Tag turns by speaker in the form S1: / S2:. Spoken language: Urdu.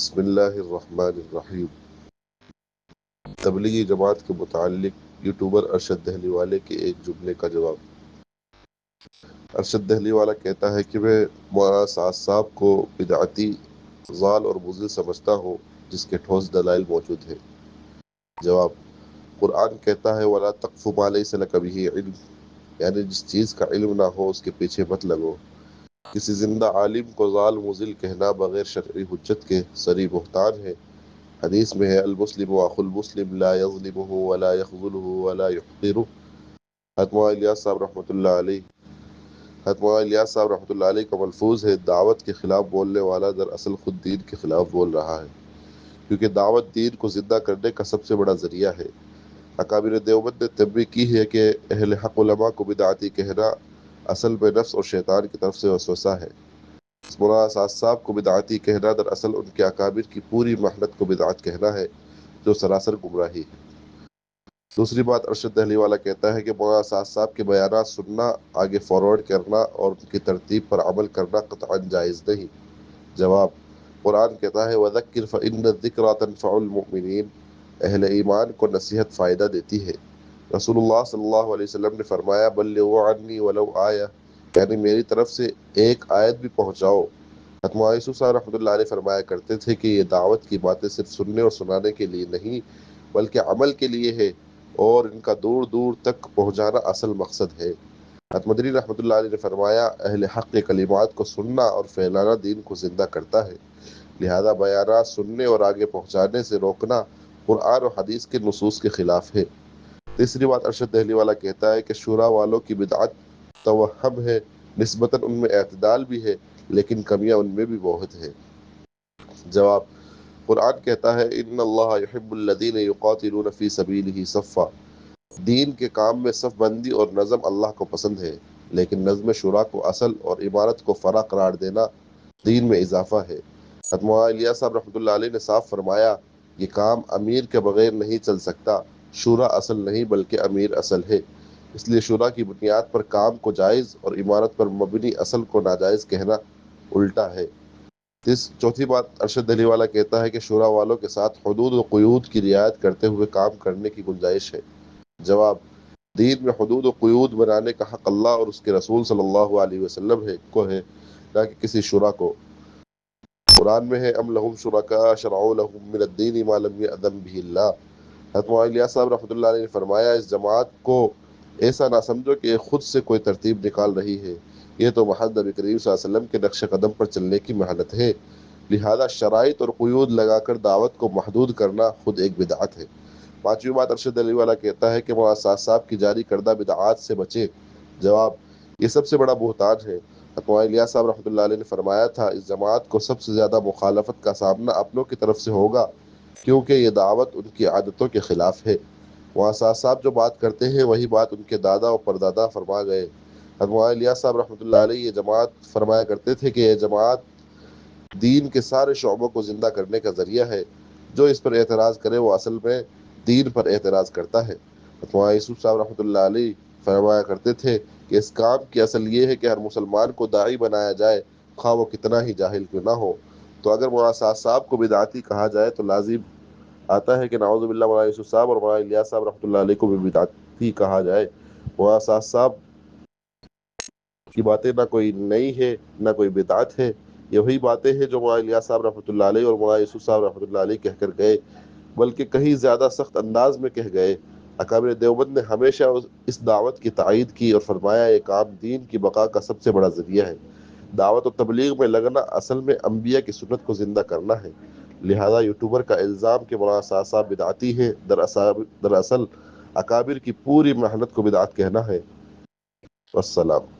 S1: بسم اللہ الرحمن الرحیم۔ تبلیغی جماعت کے متعلق یوٹیوبر ارشد دہلی والے کے ایک جملے کا جواب۔ ارشد دہلی والا کہتا ہے کہ میں مولانا سعد صاحب کو بدعتی، ضال اور مضل سمجھتا ہوں جس کے ٹھوس دلائل موجود ہیں۔ جواب: قرآن کہتا ہے وَلَا تَقْفُ مَا لَيْسَ لَكَ بِهِ عِلْمٌ، یعنی جس چیز کا علم نہ ہو اس کے پیچھے مت لگو۔ کسی زندہ عالم کو ضال مضل کہنا بغیر شرعی حجت کے صریح بہتان ہے۔ حدیث میں ہے المسلم اخو المسلم لا یظلمہ ولا یخذلہ ولا یحقرہ۔ حتمہ الیاس صاحب رحمۃ اللہ علیہ کا ملفوظ ہے دعوت کے خلاف بولنے والا دراصل خود دین کے خلاف بول رہا ہے، کیونکہ دعوت دین کو زندہ کرنے کا سب سے بڑا ذریعہ ہے۔ اکابر دیوبند نے تنبیہ کی ہے کہ اہل حق علماء کو بدعتی کہنا اصل میں نفس اور شیطان کی طرف سے وسوسہ ہے۔ مولانا سعد صاحب کو بدعتی کہنا دراصل ان کے اکابر کی پوری محنت کو بدعت کہنا ہے، جو سراسر گمراہی ہے۔ دوسری بات، ارشد دہلی والا کہتا ہے کہ مولانا سعد صاحب کے بیانات سننا، آگے فارورڈ کرنا اور ان کی ترتیب پر عمل کرنا قطعاً جائز نہیں۔ جواب: قرآن کہتا ہے وَذَكِّرْ فَإِنَّ الذِّكْرَىٰ تَنفَعُ الْمُؤْمِنِينَ، اہل ایمان کو نصیحت فائدہ دیتی ہے۔ رسول اللہ صلی اللہ علیہ وسلم نے فرمایا بلغوا عنی ولو آیہ، یعنی میری طرف سے ایک آیت بھی پہنچاؤ۔ حتمہ یوسف صاحب رحمۃ اللہ علیہ فرمایا کرتے تھے کہ یہ دعوت کی باتیں صرف سننے اور سنانے کے لیے نہیں بلکہ عمل کے لیے ہے، اور ان کا دور دور تک پہنچانا اصل مقصد ہے۔ مدنی رحمۃ اللہ علیہ نے فرمایا اہل حق کے کلمات کو سننا اور پھیلانا دین کو زندہ کرتا ہے، لہذا بیانات سننے اور آگے پہنچانے سے روکنا قرآن اور حدیث کے نصوص کے خلاف ہے۔ تیسری بات، ارشد دہلی والا کہتا ہے کہ شورا والوں کی بدعت توہم ہے، نسبتاً ان میں اعتدال بھی ہے لیکن کمیاں ان میں بھی بہت ہے۔ جواب: قرآن کہتا ہے ان اللہ یحب الذین یقاتلون فی سبیلہ صفا، دین کے کام میں صف بندی اور نظم اللہ کو پسند ہے، لیکن نظم شورا کو اصل اور عبارت کو فرع قرار دینا دین میں اضافہ ہے۔ حتمہ الیاس صاحب رحمۃ اللہ علیہ نے صاف فرمایا یہ کام امیر کے بغیر نہیں چل سکتا، شورا اصل نہیں بلکہ امیر اصل ہے، اس لیے شورا کی بنیاد پر کام کو جائز اور عمارت پر مبنی اصل کو ناجائز کہنا الٹا ہے۔ چوتھی بات، ارشد دہلی والا کہتا ہے کہ شورا والوں کے ساتھ حدود و قیود کی رعایت کرتے ہوئے کام کرنے کی گنجائش ہے۔ جواب: دین میں حدود و قیود بنانے کا حق اللہ اور اس کے رسول صلی اللہ علیہ وسلم کو ہے، نہ کہ کسی شورا کو۔ قرآن میں ہے ام لہم شرکاء شرعوا لہم من الدین ما لم یأذن بہ اللہ۔ حتمہ الیاس صاحب رحمۃ اللہ علیہ نے فرمایا اس جماعت کو ایسا نہ سمجھو کہ خود سے کوئی ترتیب نکال رہی ہے، یہ تو محض نبی کریم صلی اللہ علیہ وسلم کے نقش قدم پر چلنے کی محنت ہے، لہذا شرائط اور قیود لگا کر دعوت کو محدود کرنا خود ایک بدعت ہے۔ پانچویں بات، ارشد علی والا کہتا ہے کہ مولانا سعد صاحب کی جاری کردہ بدعات سے بچیں۔ جواب: یہ سب سے بڑا بہتان ہے۔ حتمہ الیاس صاحب رحمۃ اللہ علیہ نے فرمایا تھا اس جماعت کو سب سے زیادہ مخالفت کا سامنا اپنوں کی طرف سے ہوگا، کیونکہ یہ دعوت ان کی عادتوں کے خلاف ہے۔ وہاں سعد صاحب جو بات کرتے ہیں وہی بات ان کے دادا اور پردادا فرما گئے۔ حتمہ الیاس صاحب رحمۃ اللہ علیہ یہ جماعت فرمایا کرتے تھے کہ یہ جماعت دین کے سارے شعبوں کو زندہ کرنے کا ذریعہ ہے، جو اس پر اعتراض کرے وہ اصل میں دین پر اعتراض کرتا ہے۔ حتمہ یوسف صاحب رحمۃ اللہ علیہ فرمایا کرتے تھے کہ اس کام کی اصل یہ ہے کہ ہر مسلمان کو داعی بنایا جائے، خواہ وہ کتنا ہی جاہل کیوں نہ ہو۔ تو اگر مولانا سعد صاحب کو بدعتی کہا جائے تو لازم آتا ہے کہ نعوذ باللہ مولانا یوسف صاحب اور مولانا الیاس صاحب رحمۃ اللہ علیہ کو بھی بدعتی کہا جائے۔ مولانا سعد صاحب کی باتیں نہ کوئی نئی ہے نہ کوئی بدعت ہے، یہ وہی باتیں ہیں جو مولانا الیاس صاحب رحمۃ اللہ علیہ اور مولانا یوسف صاحب رحمۃ اللہ علیہ کہہ کر گئے، بلکہ کہیں زیادہ سخت انداز میں کہہ گئے۔ اکابر دیوبند نے ہمیشہ اس دعوت کی تائید کی اور فرمایا یہ کام دین کی بقا کا سب سے بڑا ذریعہ ہے۔ دعوت و تبلیغ میں لگنا اصل میں انبیاء کی سنت کو زندہ کرنا ہے، لہذا یوٹیوبر کا الزام کہ مولانا سعد صاحب بدعتی ہیں دراصل اکابر کی پوری محنت کو بدعت کہنا ہے۔ والسلام۔